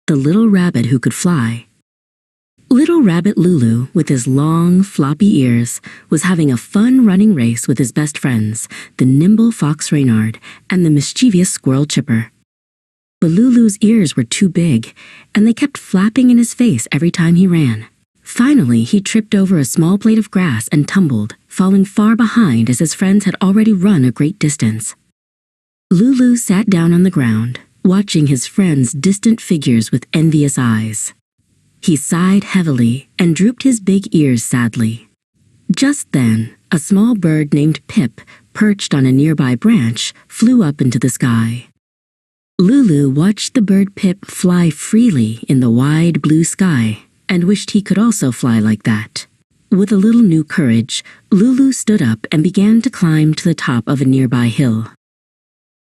the little rabbit who could fly. Little Rabbit Lulu, with his long, floppy ears, was having a fun running race with his best friends, the nimble fox Reynard and the mischievous squirrel Chipper. But Lulu's ears were too big, and they kept flapping in his face every time he ran. Finally, he tripped over a small blade of grass and tumbled, falling far behind as his friends had already run a great distance. Lulu sat down on the ground, watching his friends' distant figures with envious eyes. He sighed heavily and drooped his big ears sadly. Just then, a small bird named Pip, perched on a nearby branch, flew up into the sky. Lulu watched the bird Pip fly freely in the wide blue sky and wished he could also fly like that. With a little new courage, Lulu stood up and began to climb to the top of a nearby hill.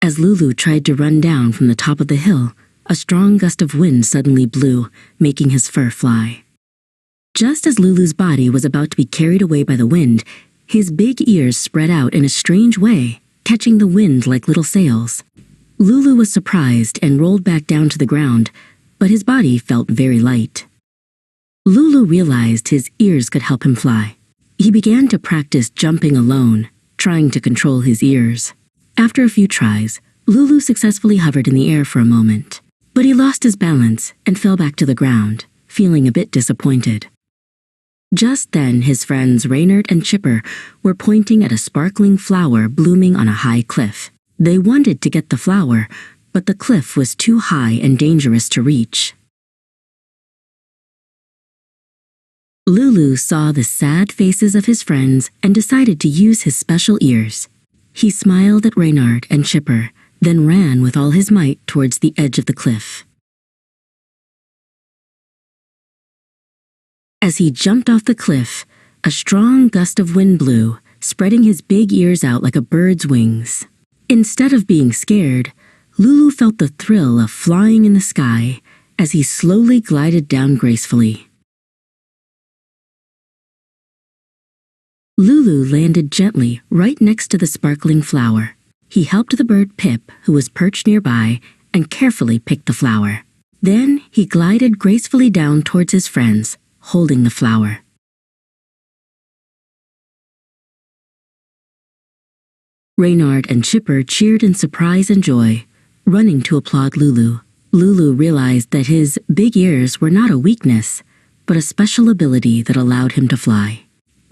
As Lulu tried to run down from the top of the hill, a strong gust of wind suddenly blew, making his fur fly. Just as Lulu's body was about to be carried away by the wind, his big ears spread out in a strange way, catching the wind like little sails. Lulu was surprised and rolled back down to the ground, but his body felt very light. Lulu realized his ears could help him fly. He began to practice jumping alone, trying to control his ears. After a few tries, Lulu successfully hovered in the air for a moment. But he lost his balance and fell back to the ground, feeling a bit disappointed. Just then, his friends Reynard and Chipper were pointing at a sparkling flower blooming on a high cliff. They wanted to get the flower, but the cliff was too high and dangerous to reach. Lulu saw the sad faces of his friends and decided to use his special ears. He smiled at Reynard and Chipper, then ran with all his might towards the edge of the cliff. As he jumped off the cliff, a strong gust of wind blew, spreading his big ears out like a bird's wings. Instead of being scared, Lulu felt the thrill of flying in the sky as he slowly glided down gracefully. Lulu landed gently right next to the sparkling flower. He helped the bird Pip, who was perched nearby, and carefully picked the flower. Then he glided gracefully down towards his friends, holding the flower. Reynard and Chipper cheered in surprise and joy, running to applaud Lulu. Lulu realized that his big ears were not a weakness, but a special ability that allowed him to fly.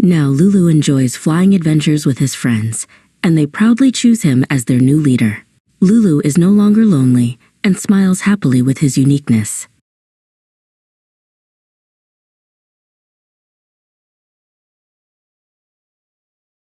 Now Lulu enjoys flying adventures with his friends, and they proudly choose him as their new leader. Lulu is no longer lonely and smiles happily with his uniqueness.